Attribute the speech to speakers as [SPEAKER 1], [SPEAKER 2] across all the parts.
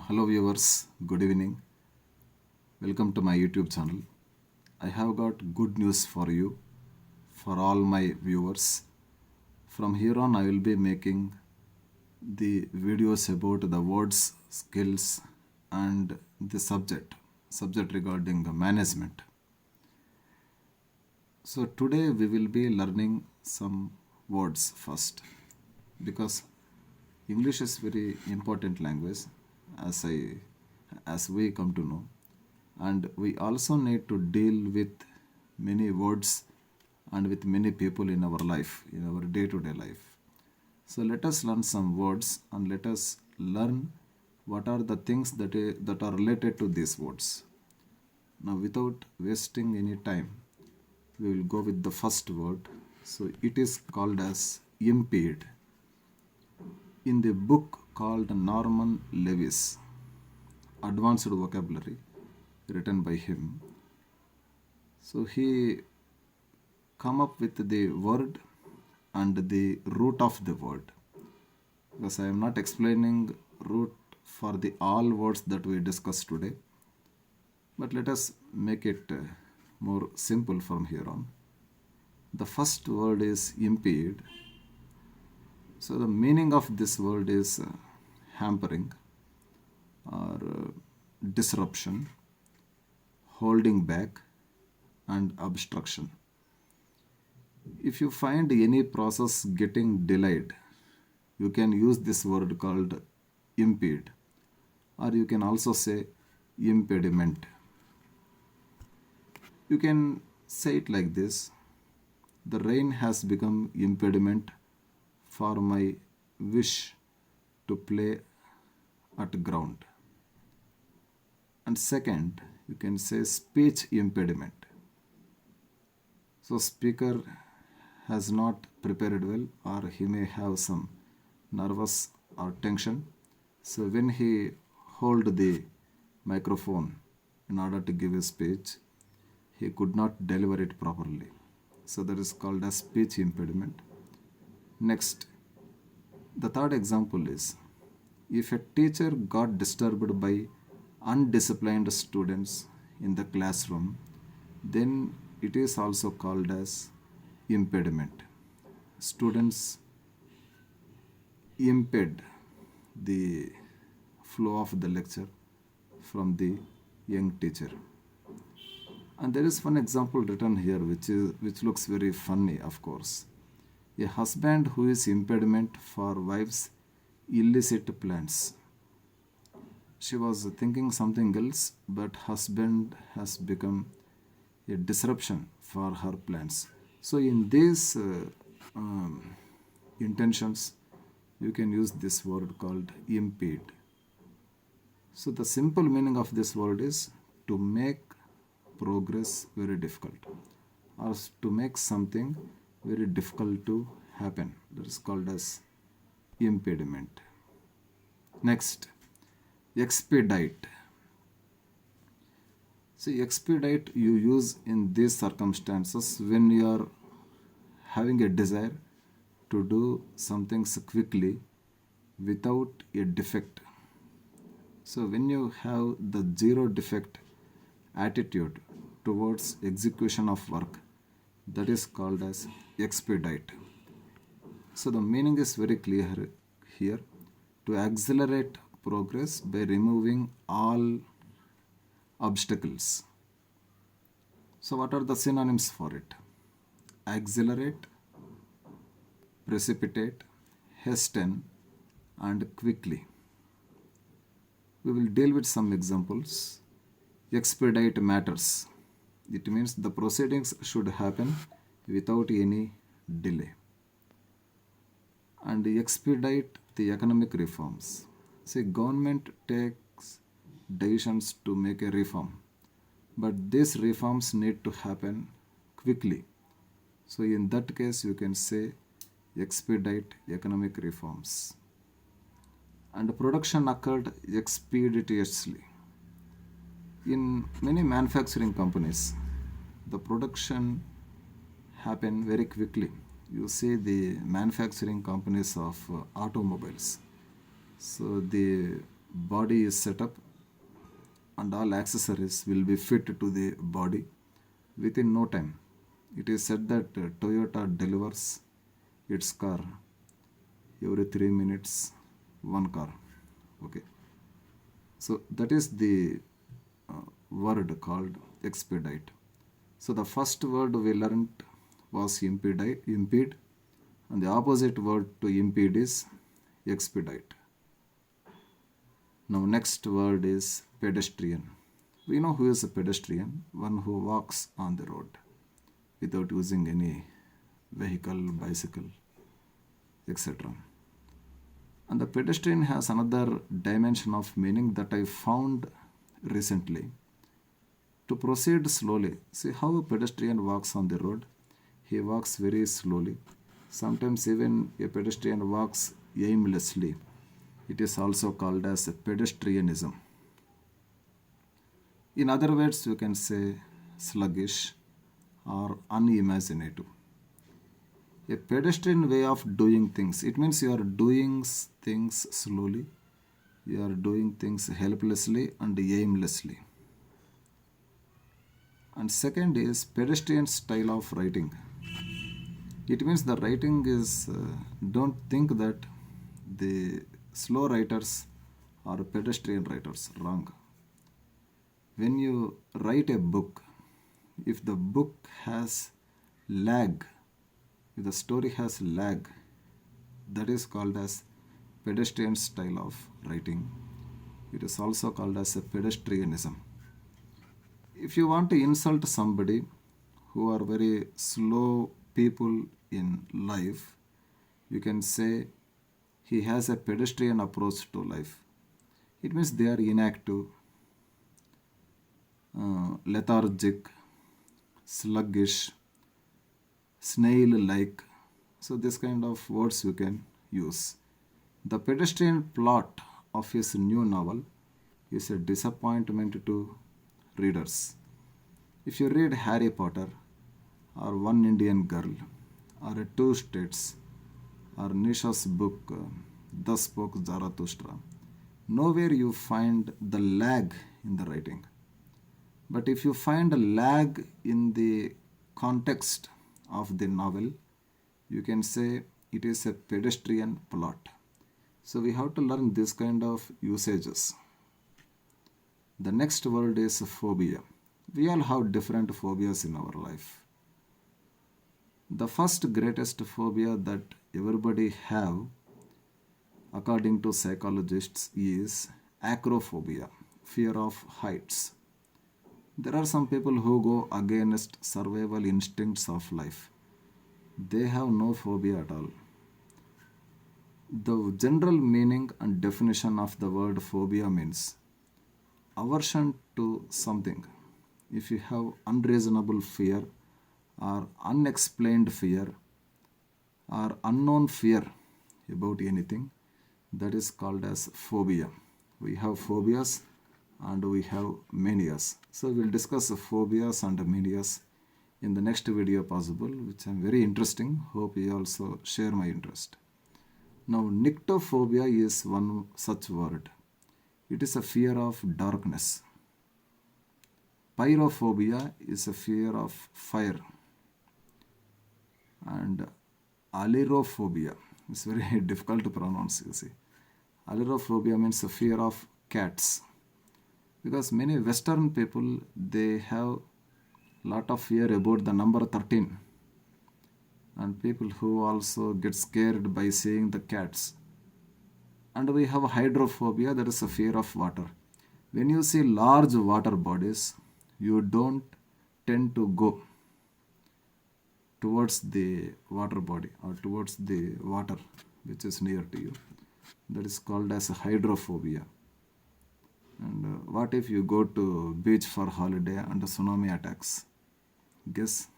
[SPEAKER 1] Hello viewers, good evening. Welcome to my YouTube channel. I have got good news for you, for all my viewers. From here on, I will be making the videos about the words, skills, and the subject regarding management. So today we will be learning some words first, because English is very important language, as we come to know, and we also need to deal with many words and with many people in our life, in our day-to-day life. So let us learn some words and let us learn what are the things that are related to these words. Now, without wasting any time, we will go with the first word. So it is called as impede. In the book called Norman Lewis, Advanced Vocabulary, written by him, so he come up with the word and the root of the word, because I am not explaining root for the all words that we discussed today, but let us make it more simple from here on. The first word is impede. So the meaning of this word is hampering or disruption, holding back, and obstruction. If you find any process getting delayed, you can use this word called impede, or you can also say impediment. You can say it like this: the rain has become impediment for my wish to play at ground. And second, you can say speech impediment. So speaker has not prepared well, or he may have some nervous or tension. So when he hold the microphone in order to give a speech, he could not deliver it properly. So that is called as speech impediment. Next, the third example is, if a teacher got disturbed by undisciplined students in the classroom, then it is also called as impediment. Students impede the flow of the lecture from the young teacher. And there is one example written here which looks very funny, of course. A husband who is impediment for wife's illicit plans. She was thinking something else, but husband has become a disruption for her plans. So in these intentions, you can use this word called impede. So the simple meaning of this word is to make progress very difficult, or to make something very difficult to happen. That is called as impediment. Next, expedite. See, expedite you use in these circumstances when you are having a desire to do some things quickly without a defect. So when you have the zero defect attitude towards execution of work, that is called as expedite. So the meaning is very clear here: to accelerate progress by removing all obstacles. So what are the synonyms for it? Accelerate, precipitate, hasten, and quickly. We will deal with some examples. Expedite matters. It means the proceedings should happen without any delay. And expedite the economic reforms. Say, government takes decisions to make a reform, but these reforms need to happen quickly. So in that case, you can say expedite economic reforms. And production occurred expeditiously. In many manufacturing companies, the production happen very quickly. You see the manufacturing companies of automobiles. So the body is set up and all accessories will be fit to the body within no time. It is said that Toyota delivers its car every 3 minutes, one car. Okay. So that is the word called expedite. So the first word we learnt was impede, and the opposite word to impede is expedite. Now next word is pedestrian. We know who is a pedestrian, one who walks on the road without using any vehicle, bicycle, etc. And the pedestrian has another dimension of meaning that I found recently. To proceed slowly. See how a pedestrian walks on the road? He walks very slowly. Sometimes even a pedestrian walks aimlessly. It is also called as pedestrianism. In other words, you can say sluggish or unimaginative. A pedestrian way of doing things. It means you are doing things slowly. You are doing things helplessly and aimlessly. And second is pedestrian style of writing. It means the writing is, don't think that the slow writers are pedestrian writers. Wrong. When you write a book, if the book has lag, if the story has lag, that is called as pedestrian style of writing. It is also called as a pedestrianism. If you want to insult somebody who are very slow people in life, you can say he has a pedestrian approach to life. It means they are inactive, lethargic, sluggish, snail-like. So this kind of words you can use. The pedestrian plot of his new novel is a disappointment to readers. If you read Harry Potter or One Indian Girl or Two States or Nisha's book Thus Spoke Zarathustra, nowhere you find the lag in the writing. But if you find a lag in the context of the novel, you can say it is a pedestrian plot. So we have to learn this kind of usages. The next word is phobia. We all have different phobias in our life. The first greatest phobia that everybody have, according to psychologists, is acrophobia, fear of heights. There are some people who go against survival instincts of life. They have no phobia at all. The general meaning and definition of the word phobia means aversion to something. If you have unreasonable fear or unexplained fear or unknown fear about anything, that is called as phobia. We have phobias and we have manias. So we'll discuss phobias and manias in the next video possible, which is very interesting. Hope you also share my interest. Now nyctophobia is one such word. It is a fear of darkness. Pyrophobia is a fear of fire. And allerophobia is very difficult to pronounce, you see. Allerophobia means a fear of cats. Because many Western people, they have lot of fear about the number 13. And people who also get scared by seeing the cats. And we have hydrophobia, that is a fear of water. When you see large water bodies, you don't tend to go towards the water body or towards the water which is near to you. That is called as hydrophobia. And what if you go to beach for holiday and a tsunami attacks? Guess.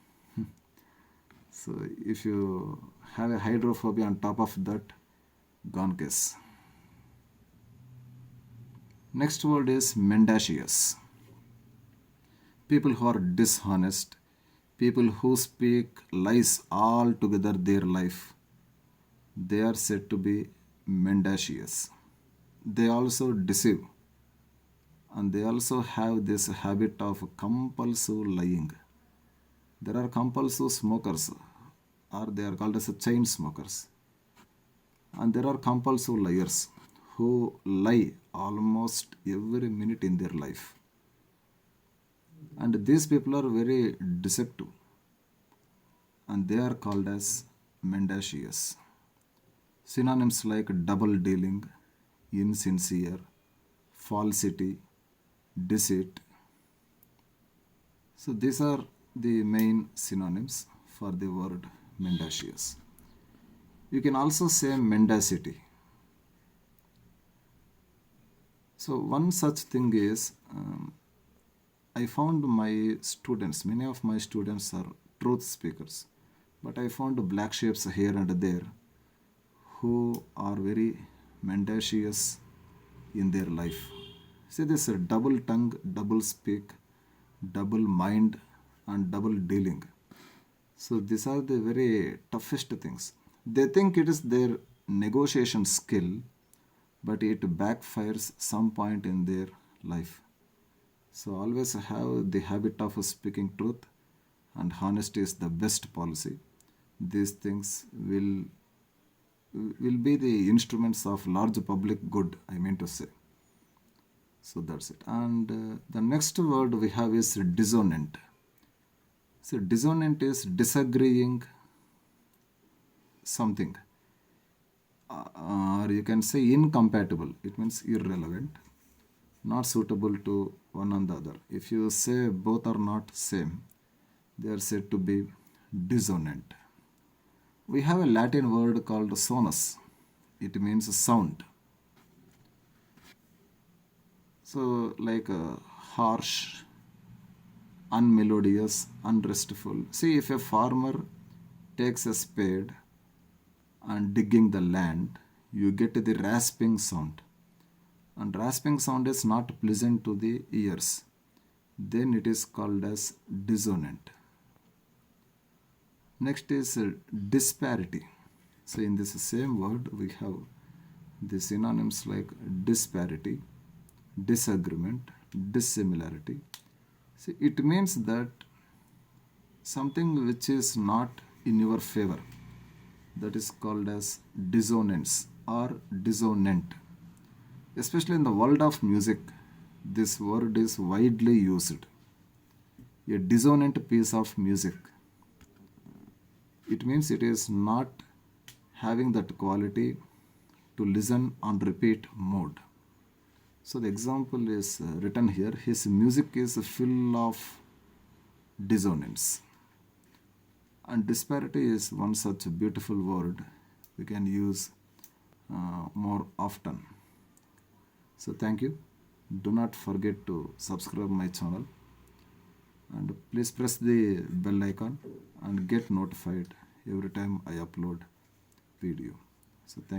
[SPEAKER 1] So if you have a hydrophobia on top of that, gone case. Next word is mendacious. People who are dishonest, people who speak lies all together their life, they are said to be mendacious. they also deceive, and they also have this habit of compulsive lying. There are compulsive smokers, or they are called as chain smokers, and there are compulsive liars who lie almost every minute in their life. And these people are very deceptive, and they are called as mendacious. Synonyms like double dealing, insincere, falsity, deceit. So these are the main synonyms for the word mendacious. You can also say mendacity. So one such thing is, I found my students, many of my students are truth speakers, but I found black shapes here and there who are very mendacious in their life. See this double tongue, double speak, double mind, and double dealing. So these are the very toughest things. They think it is their negotiation skill, but it backfires some point in their life. So always have the habit of speaking truth, and honesty is the best policy. These things will be the instruments of large public good, I mean to say. So that's it. And the next word we have is dissonant. So dissonant is disagreeing something, or you can say incompatible. It means irrelevant, not suitable to one and the other. If you say both are not same, they are said to be dissonant. We have a Latin word called sonus. It means sound. So like harsh, unmelodious, unrestful. See, if a farmer takes a spade and digging the land, you get the rasping sound. And rasping sound is not pleasant to the ears. Then it is called as dissonant. Next is disparity. So in this same word we have the synonyms like disparity, disagreement, dissimilarity. See, it means that something which is not in your favor, that is called as dissonance or dissonant. Especially in the world of music, this word is widely used. A dissonant piece of music, it means it is not having that quality to listen on repeat mode. So the example is written here. His music is full of dissonance. And disparity is one such beautiful word we can use more often. So thank you. Do not forget to subscribe my channel, and please press the bell icon and get notified every time I upload video. So thank you.